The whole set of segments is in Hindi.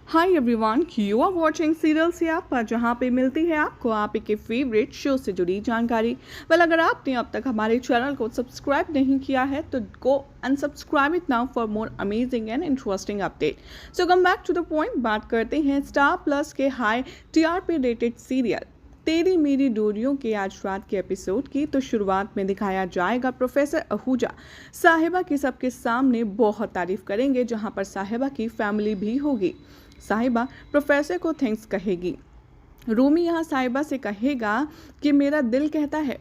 Hi everyone, you are watching serials या पर जहाँ पे मिलती है आपको आप के फेवरेट शो से जुड़ी जानकारी। अगर आपने अब तक हमारे चैनल को सब्सक्राइब नहीं किया है तो go unsubscribe it now for more amazing and interesting update. So come back to the point, बात करते हैं स्टार प्लस के high TRP rated serial Teri Meri डोरियों के आज रात के एपिसोड की। तो शुरुआत में दिखाया जाएगा प्रोफेसर आहूजा साहिबा की सबके सामने बहुत तारीफ करेंगे, जहां पर साहिबा की फैमिली भी होगी। साहिबा प्रोफेसर को थैंक्स कहेगी। रूमी यहाँ साहिबा से कहेगा कि मेरा दिल कहता है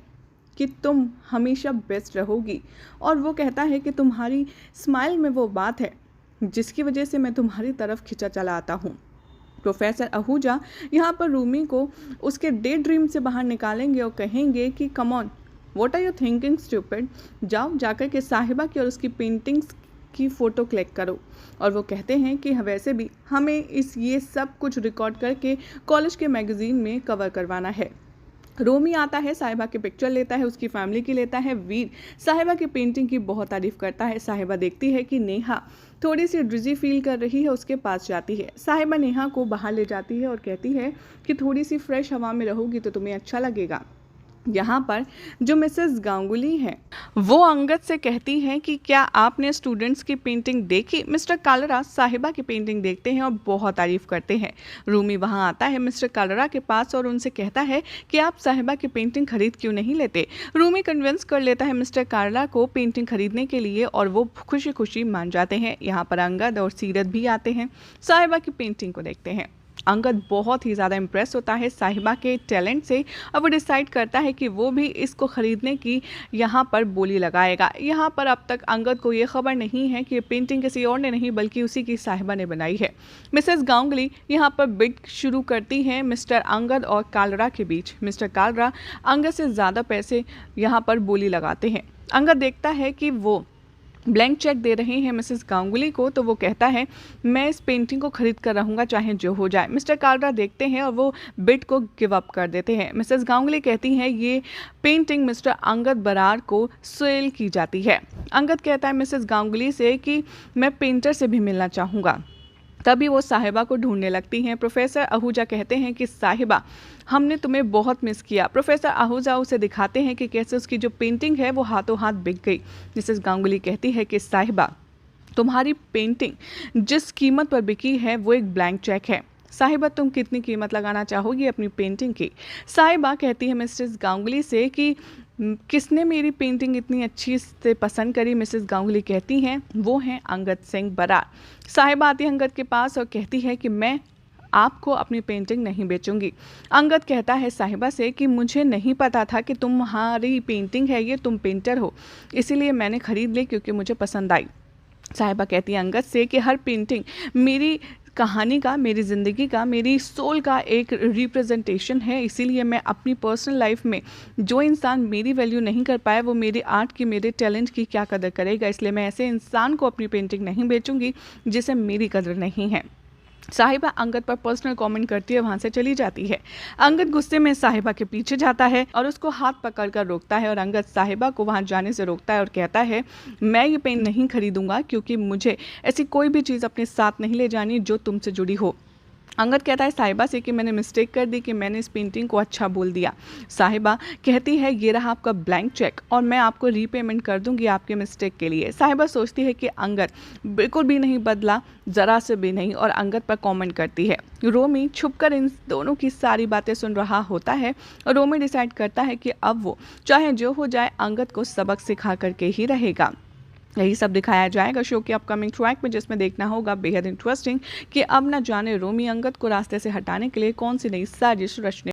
कि तुम हमेशा बेस्ट रहोगी, और वो कहता है कि तुम्हारी स्माइल में वो बात है जिसकी वजह से मैं तुम्हारी तरफ खिंचा चला आता हूँ। प्रोफेसर आहूजा यहाँ पर रूमी को उसके डे ड्रीम से बाहर निकालेंगे और कहेंगे कि come on, what are you thinking stupid, जाओ जाकर के साहिबा की और उसकी पेंटिंग्स की फ़ोटो क्लिक करो। और वो कहते हैं कि वैसे भी हमें ये सब कुछ रिकॉर्ड करके कॉलेज के मैगज़ीन में कवर करवाना है। रोमी आता है, साहिबा की पिक्चर लेता है, उसकी फैमिली की लेता है। वीर साहिबा की पेंटिंग की बहुत तारीफ करता है। साहिबा देखती है कि नेहा थोड़ी सी ड्रिजी फील कर रही है, उसके पास जाती है। साहिबा नेहा को बाहर ले जाती है और कहती है कि थोड़ी सी फ्रेश हवा में रहोगी तो तुम्हें अच्छा लगेगा। यहाँ पर जो मिसेस गांगुली हैं वो अंगद से कहती हैं कि क्या आपने स्टूडेंट्स की पेंटिंग देखी। मिस्टर कालरा साहिबा की पेंटिंग देखते हैं और बहुत तारीफ करते हैं। रूमी वहाँ आता है मिस्टर कालरा के पास और उनसे कहता है कि आप साहिबा की पेंटिंग खरीद क्यों नहीं लेते। रूमी कन्विंस कर लेता है मिस्टर कालरा को पेंटिंग खरीदने के लिए और वो खुशी खुशी मान जाते हैं। यहाँ पर अंगद और सीरत भी आते हैं, साहिबा की पेंटिंग को देखते हैं। अंगद बहुत ही ज़्यादा इम्प्रेस होता है साहिबा के टैलेंट से और वो डिसाइड करता है कि वो भी इसको ख़रीदने की यहाँ पर बोली लगाएगा। यहाँ पर अब तक अंगद को ये खबर नहीं है कि ये पेंटिंग किसी और ने नहीं बल्कि उसी की साहिबा ने बनाई है। मिसेस गांगुली यहाँ पर बिड शुरू करती हैं मिस्टर अंगद और कालरा के बीच। मिस्टर कालरा अंगद से ज़्यादा पैसे यहाँ पर बोली लगाते हैं। अंगद देखता है कि वो ब्लैंक चेक दे रहे हैं मिसेस गांगुली को, तो वो कहता है मैं इस पेंटिंग को खरीद कर रहूँगा चाहे जो हो जाए। मिस्टर कालरा देखते हैं और वो बिड को गिव अप कर देते हैं। मिसेस गांगुली कहती हैं ये पेंटिंग मिस्टर अंगद बरार को सेल की जाती है। अंगद कहता है मिसेस गांगुली से कि मैं पेंटर से भी मिलना चाहूँगा। तभी वो साहिबा को ढूंढने लगती हैं। प्रोफेसर आहूजा कहते हैं कि साहिबा हमने तुम्हें बहुत मिस किया। प्रोफेसर आहूजा उसे दिखाते हैं कि कैसे उसकी जो पेंटिंग है वो हाथों हाथ बिक गई। मिसेस गांगुली कहती है कि साहिबा तुम्हारी पेंटिंग जिस कीमत पर बिकी है वो एक ब्लैंक चेक है। साहिबा तुम कितनी कीमत लगाना चाहोगी अपनी पेंटिंग की। साहिबा कहती है मिसेस गांगुली से कि किसने मेरी पेंटिंग इतनी अच्छी से पसंद करी। मिसेस गांगुली कहती हैं वो हैं अंगद सिंह बरार। साहिबा आती है अंगद के पास और कहती है कि मैं आपको अपनी पेंटिंग नहीं बेचूंगी। अंगद कहता है साहिबा से कि मुझे नहीं पता था कि तुम्हारी पेंटिंग है ये, तुम पेंटर हो, इसीलिए मैंने खरीद ली क्योंकि मुझे पसंद आई। साहिबा कहती है अंगद से कि हर पेंटिंग मेरी कहानी का, मेरी ज़िंदगी का, मेरी सोल का एक रिप्रेजेंटेशन है, इसीलिए मैं अपनी पर्सनल लाइफ में जो इंसान मेरी वैल्यू नहीं कर पाया वो मेरे आर्ट की, मेरे टैलेंट की क्या कदर करेगा। इसलिए मैं ऐसे इंसान को अपनी पेंटिंग नहीं बेचूंगी जिसे मेरी कदर नहीं है। साहिबा अंगद पर पर्सनल कमेंट करती है, वहाँ से चली जाती है। अंगद गुस्से में साहिबा के पीछे जाता है और उसको हाथ पकड़कर रोकता है और अंगद साहिबा को वहाँ जाने से रोकता है और कहता है मैं ये पेन नहीं खरीदूंगा क्योंकि मुझे ऐसी कोई भी चीज़ अपने साथ नहीं ले जानी जो तुमसे जुड़ी हो। अंगद कहता है साहिबा से कि मैंने मिस्टेक कर दी कि मैंने इस पेंटिंग को अच्छा बोल दिया। साहिबा कहती है ये रहा आपका ब्लैंक चेक और मैं आपको रीपेमेंट कर दूंगी आपके मिस्टेक के लिए। साहिबा सोचती है कि अंगद बिल्कुल भी नहीं बदला, ज़रा से भी नहीं, और अंगद पर कमेंट करती है। रोमी छुपकर इन दोनों की सारी बातें सुन रहा होता है और रोमी डिसाइड करता है कि अब वो चाहे जो हो जाए अंगद को सबक सिखा करके ही रहेगा। यही सब दिखाया जाएगा शो के अपकमिंग ट्रैक में, जिसमें देखना होगा बेहद इंटरेस्टिंग कि अब न जाने रोमी अंगद को रास्ते से हटाने के लिए कौन सी नई साजिश रचने